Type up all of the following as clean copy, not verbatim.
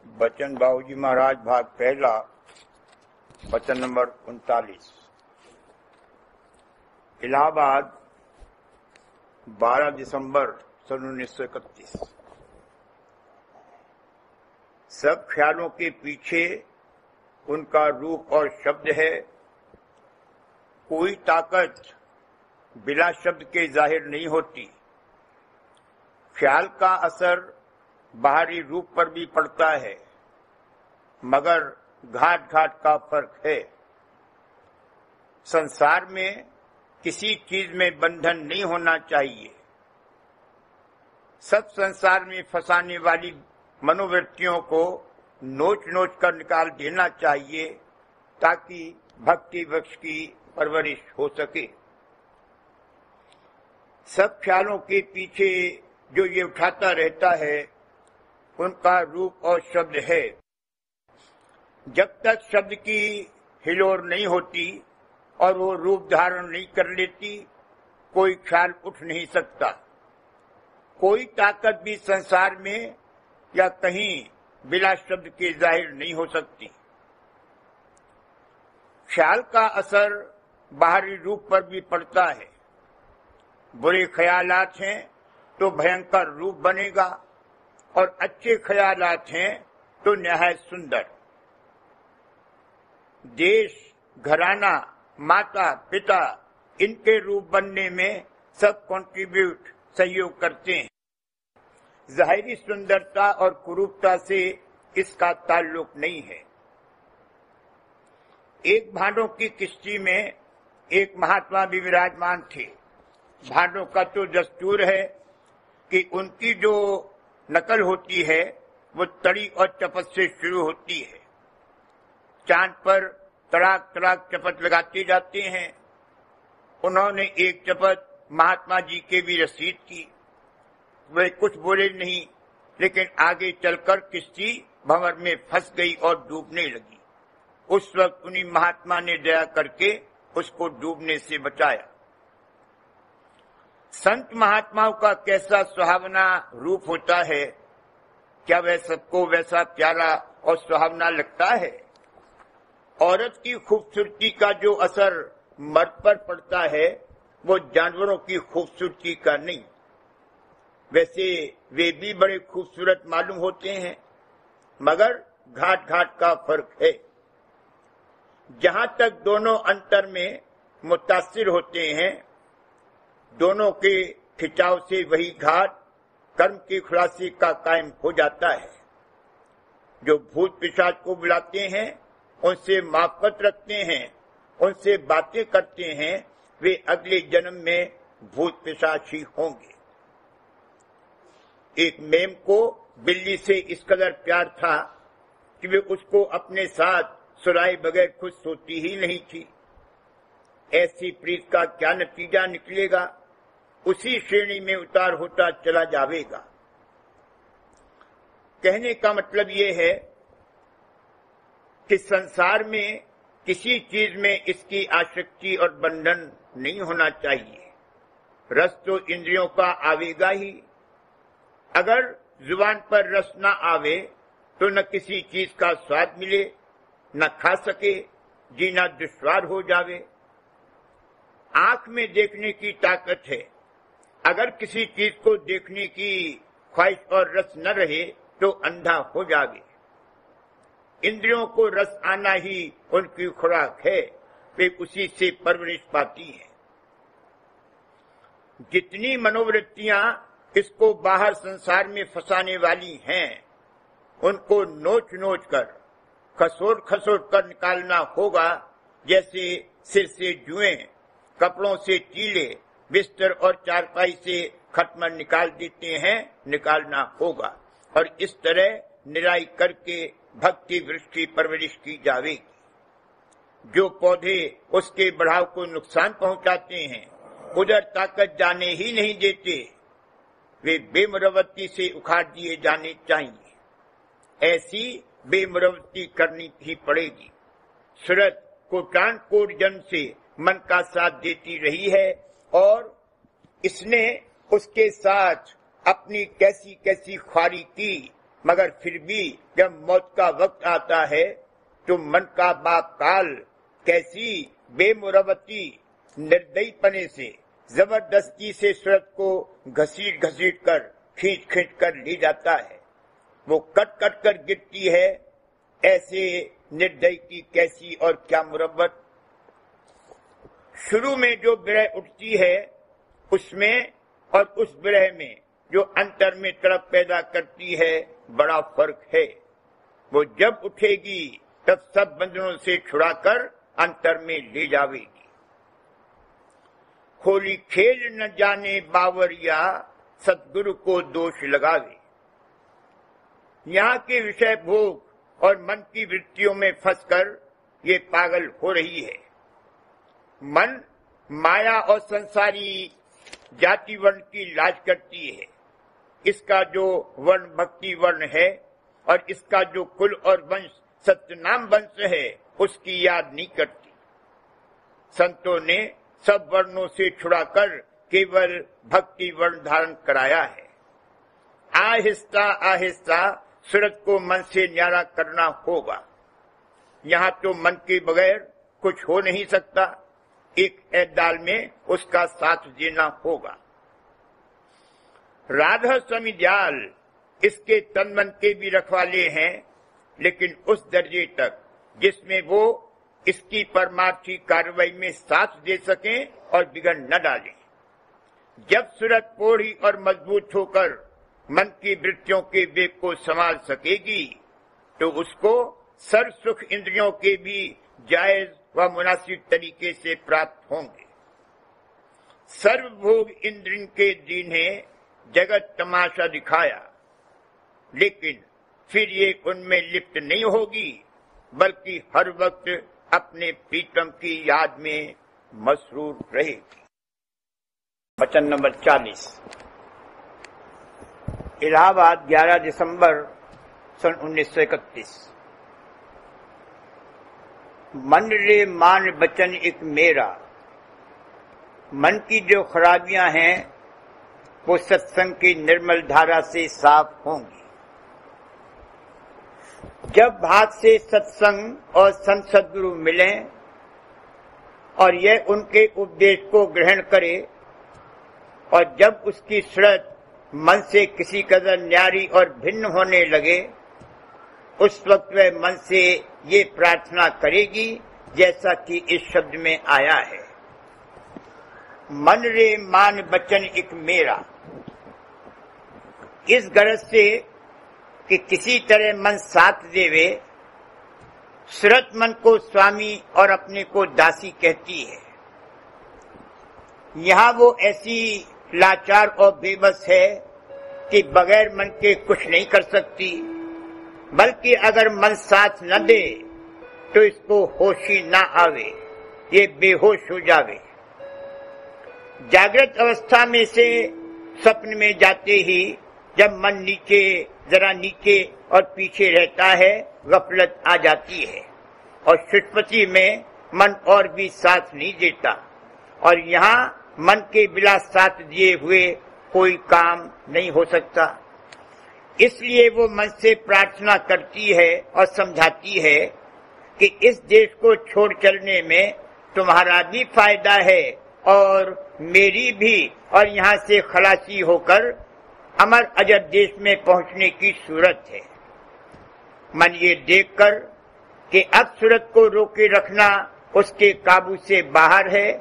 बचन बाबूजी महाराज भाग पहला वचन नंबर 39। इलाहाबाद 12 दिसंबर सन 1931। सब ख्यालों के पीछे उनका रूप और शब्द है। कोई ताकत बिना शब्द के जाहिर नहीं होती। ख्याल का असर बाहरी रूप पर भी पड़ता है, मगर घाट घाट का फर्क है। संसार में किसी चीज में बंधन नहीं होना चाहिए। सब संसार में फंसाने वाली मनोवृत्तियों को नोच नोच कर निकाल देना चाहिए, ताकि भक्ति वृक्ष की परवरिश हो सके। सब ख्यालों के पीछे जो ये उठाता रहता है, उनका रूप और शब्द है। जब तक शब्द की हिलोर नहीं होती और वो रूप धारण नहीं कर लेती, कोई ख्याल उठ नहीं सकता। कोई ताकत भी संसार में या कहीं बिना शब्द के जाहिर नहीं हो सकती। ख्याल का असर बाहरी रूप पर भी पड़ता है। बुरे ख्यालात हैं तो भयंकर रूप बनेगा, और अच्छे ख्यालात हैं तो निहायत सुंदर। देश, घराना, माता, पिता, इनके रूप बनने में सब कंट्रीब्यूट सहयोग करते हैं। जाहिरी सुंदरता और कुरूपता से इसका ताल्लुक नहीं है। एक भांडों की किश्ती में एक महात्मा भी विराजमान थे। भांडों का तो दस्तूर है कि उनकी जो नकल होती है वो तड़ी और चपत से शुरू होती है। चांद पर तड़ाक तड़ाक चपत लगाते जाते हैं। उन्होंने एक चपत महात्मा जी के भी रसीद की। वे कुछ बोले नहीं, लेकिन आगे चलकर किश्ती भंवर में फंस गई और डूबने लगी। उस वक्त उन्हीं महात्मा ने दया करके उसको डूबने से बचाया। संत महात्माओं का कैसा सुहावना रूप होता है, क्या वह सबको वैसा प्यारा और सुहावना लगता है? औरत की खूबसूरती का जो असर मर्द पर पड़ता है, वो जानवरों की खूबसूरती का नहीं। वैसे वे भी बड़े खूबसूरत मालूम होते हैं, मगर घाट घाट का फर्क है। जहां तक दोनों अंतर में मुतासिर होते हैं, दोनों के खिंचाव से वही घाट कर्म की खुलासी का कायम हो जाता है। जो भूत पिशाच को बुलाते हैं, उनसे माफत रखते हैं, उनसे बातें करते हैं, वे अगले जन्म में भूत पिशाच ही होंगे। एक मेम को बिल्ली से इस कदर प्यार था कि वे उसको अपने साथ सुलाए बगैर खुद सोती ही नहीं थी। ऐसी प्रीत का क्या नतीजा निकलेगा, उसी श्रेणी में उतार होता चला जाएगा। कहने का मतलब ये है कि संसार में किसी चीज में इसकी आसक्ति और बंधन नहीं होना चाहिए। रस तो इंद्रियों का आवेगा ही। अगर जुबान पर रस न आवे तो न किसी चीज का स्वाद मिले, न खा सके, जीना दुश्वार हो जावे। आंख में देखने की ताकत है। अगर किसी चीज को देखने की ख्वाहिश और रस न रहे तो अंधा हो जावे। इंद्रियों को रस आना ही उनकी खुराक है, वे उसी से परवरिश पाती हैं। जितनी मनोवृत्तियां इसको बाहर संसार में फंसाने वाली हैं, उनको नोच नोच कर, खसोट खसोट कर निकालना होगा। जैसे सिर से जुएं, कपड़ों से टीले, बिस्तर और चारपाई से खटमल निकाल देते हैं, निकालना होगा। और इस तरह निराई करके भक्ति वृक्ष की परवरिश की जाएगी। जो पौधे उसके बढ़ाव को नुकसान पहुंचाते हैं, उधर ताकत जाने ही नहीं देते, वे बेमुरवत्ती से उखाड़ दिए जाने चाहिए। ऐसी बेमुरवत्ती करनी ही पड़ेगी। सूरत कोटान कोट जन्म से मन का साथ देती रही है, और इसने उसके साथ अपनी कैसी कैसी ख्वारी की, मगर फिर भी जब मौत का वक्त आता है तो मन का बाप काल कैसी बेमुरवती निर्दयीपने से जबरदस्ती से सूरत को घसीट घसीट कर खींच खींच कर ले जाता है। वो कट कट कर गिरती है। ऐसे निर्दयी की कैसी और क्या मुरब्बत। शुरू में जो विरह उठती है उसमें और उस विरह में जो अंतर में तड़प पैदा करती है बड़ा फर्क है। वो जब उठेगी तब सब बंधनों से छुड़ाकर अंतर में ले जावेगी। होली खेल न जाने बावरिया सतगुरु को दोष लगावे। यहाँ के विषय भोग और मन की वृत्तियों में फंसकर ये पागल हो रही है। मन माया और संसारी जाति वर्ण की लाज करती है। इसका जो वर्ण भक्ति वर्ण है और इसका जो कुल और वंश सत्यनाम वंश है उसकी याद नहीं करती। संतों ने सब वर्णों से छुड़ाकर केवल भक्ति वर्ण धारण कराया है। आहिस्ता आहिस्ता सूरत को मन से न्यारा करना होगा। यहाँ तो मन के बगैर कुछ हो नहीं सकता। एक ऐदाल में उसका साथ देना होगा। राधा स्वामी दयाल इसके तन मन के भी रखवाले हैं, लेकिन उस दर्जे तक जिसमें वो इसकी परमार्थी कार्रवाई में साथ दे सकें और बिगड़ न डालें। जब सूरत पौड़ी और मजबूत होकर मन की वृत्तियों के वेग को संभाल सकेगी तो उसको सर्व सुख इंद्रियों के भी जायज व मुनासिब तरीके से प्राप्त होंगे। सर्वभोग इंद्रियों के दीने जगत तमाशा दिखाया, लेकिन फिर ये उनमें लिप्त नहीं होगी, बल्कि हर वक्त अपने प्रीतम की याद में मसरूर रहेगी। वचन नंबर 40। इलाहाबाद 11 दिसंबर सन 1931। मन रे मान बचन एक मेरा। मन की जो खराबियां हैं वो सत्संग की निर्मल धारा से साफ होंगी। जब हाथ से सत्संग और संत सद्गुरु मिलें और यह उनके उपदेश को ग्रहण करे और जब उसकी सूरत मन से किसी कदर न्यारी और भिन्न होने लगे, उस वक्त वह मन से ये प्रार्थना करेगी जैसा कि इस शब्द में आया है, मन रे मान बचन एक मेरा। इस गरज से कि किसी तरह मन साथ देवे, सूरत मन को स्वामी और अपने को दासी कहती है। यहाँ वो ऐसी लाचार और बेबस है कि बगैर मन के कुछ नहीं कर सकती, बल्कि अगर मन साथ न दे तो इसको होश ही न आवे, ये बेहोश हो जावे। जागृत अवस्था में से स्वप्न में जाते ही जब मन नीचे जरा नीचे और पीछे रहता है, गफलत आ जाती है और सुषुप्ति में मन और भी साथ नहीं देता और यहाँ मन के बिना साथ दिए हुए कोई काम नहीं हो सकता। इसलिए वो मन से प्रार्थना करती है और समझाती है कि इस देश को छोड़ चलने में तुम्हारा भी फायदा है और मेरी भी, और यहाँ से खलासी होकर अमर अजर देश में पहुंचने की सूरत है। मन ये देखकर कि अब सूरत को रोके रखना उसके काबू से बाहर है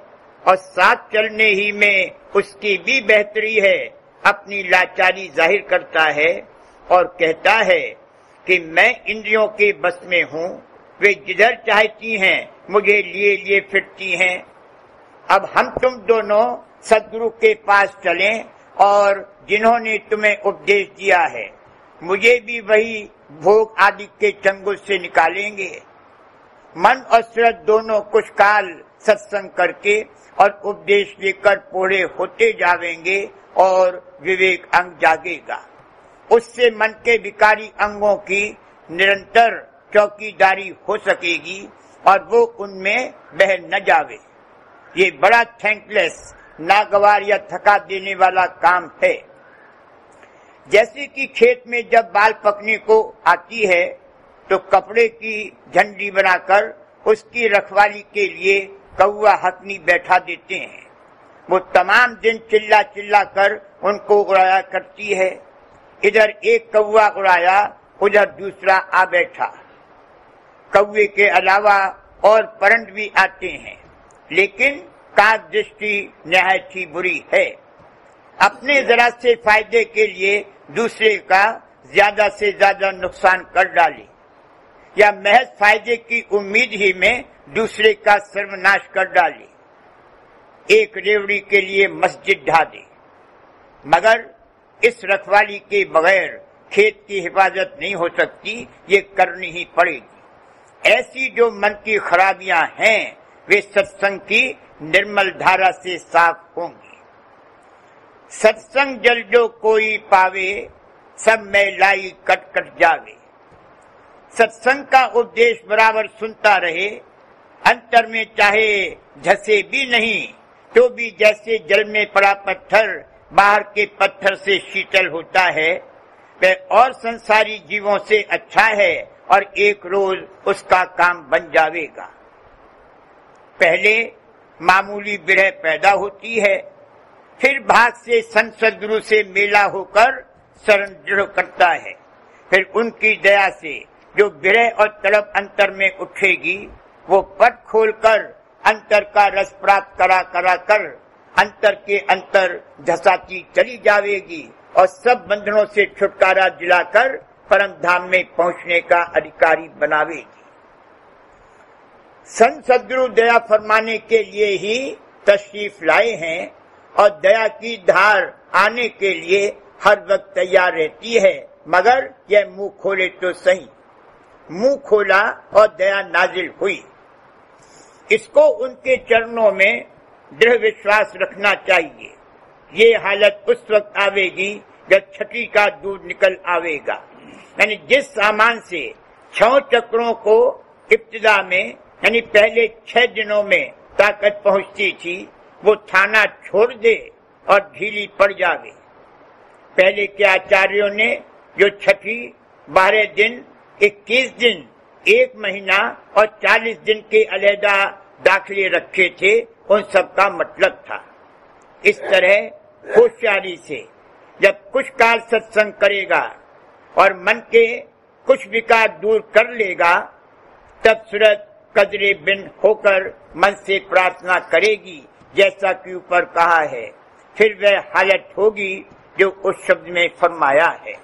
और साथ चलने ही में उसकी भी बेहतरी है, अपनी लाचारी जाहिर करता है और कहता है कि मैं इंद्रियों के बस में हूँ, वे जिधर चाहती हैं मुझे लिए लिए फिरती हैं। अब हम तुम दोनों सद्गुरु के पास चलें और जिन्होंने तुम्हें उपदेश दिया है मुझे भी वही भोग आदि के चंगुल से निकालेंगे। मन और सूरत दोनों कुछ काल सत्संग करके और उपदेश लेकर पूरे होते जावेंगे और विवेक अंग जागेगा। उससे मन के विकारी अंगों की निरंतर चौकीदारी हो सकेगी और वो उनमें बह न जावे। ये बड़ा थैंकलेस, नागवार या थका देने वाला काम है। जैसे कि खेत में जब बाल पकने को आती है तो कपड़े की झंडी बनाकर उसकी रखवाली के लिए कौवा हथनी बैठा देते हैं। वो तमाम दिन चिल्ला चिल्ला कर उनको उड़ाया करती है। इधर एक कौवा उड़ाया, उधर दूसरा आ बैठा। कौवे के अलावा और परंड भी आते हैं, लेकिन काक दृष्टि निहायत ही बुरी है। अपने जरा से फायदे के लिए दूसरे का ज्यादा से ज्यादा नुकसान कर डाले, या महज फायदे की उम्मीद ही में दूसरे का सर्वनाश कर डाले। एक रेवड़ी के लिए मस्जिद ढा दे, मगर इस रखवाली के बगैर खेत की हिफाजत नहीं हो सकती, ये करनी ही पड़ेगी। ऐसी जो मन की खराबियां हैं वे सत्संग की निर्मल धारा से साफ होंगी। सत्संग जल जो कोई पावे, सब में लाई कट कट जावे। सत्संग का उपदेश बराबर सुनता रहे, अंतर में चाहे झसे भी नहीं तो भी जैसे जल में पड़ा पत्थर बाहर के पत्थर से शीतल होता है, वह और संसारी जीवों से अच्छा है और एक रोज उसका काम बन जाएगा। पहले मामूली विरह पैदा होती है, फिर भाग से संत सद्गुरु से मेला होकर शरण दृढ़ करता है। फिर उनकी दया से जो विरह और तड़प अंतर में उठेगी, वो पट खोलकर अंतर का रस प्राप्त करा कर अंतर के अंतर धसाती चली जाएगी और सब बंधनों से छुटकारा दिलाकर परम धाम में पहुंचने का अधिकारी बनावेगी। संत सद्गुरु दया फरमाने के लिए ही तशरीफ लाए हैं और दया की धार आने के लिए हर वक्त तैयार रहती है, मगर यह मुंह खोले तो सही। मुंह खोला और दया नाजिल हुई। इसको उनके चरणों में दृढ़ विश्वास रखना चाहिए। ये हालत उस वक्त आवेगी जब छठी का दूध निकल आवेगा, यानी जिस सामान से 6 चक्रों को इब्तिदा में यानी पहले 6 दिनों में ताकत पहुंचती थी, वो थाना छोड़ दे और ढीली पड़ जावे। पहले के आचार्यों ने जो छठी 12 दिन, 21 दिन, 1 महीना और 40 दिन के अलहदा दाखिले रखे थे, उन सब का मतलब था। इस तरह होशियारी से जब कुछ काल सत्संग करेगा और मन के कुछ विकार दूर कर लेगा, तब सूरत कदरे बिन होकर मन से प्रार्थना करेगी, जैसा कि ऊपर कहा है। फिर वह हालत होगी जो उस शब्द में फरमाया है।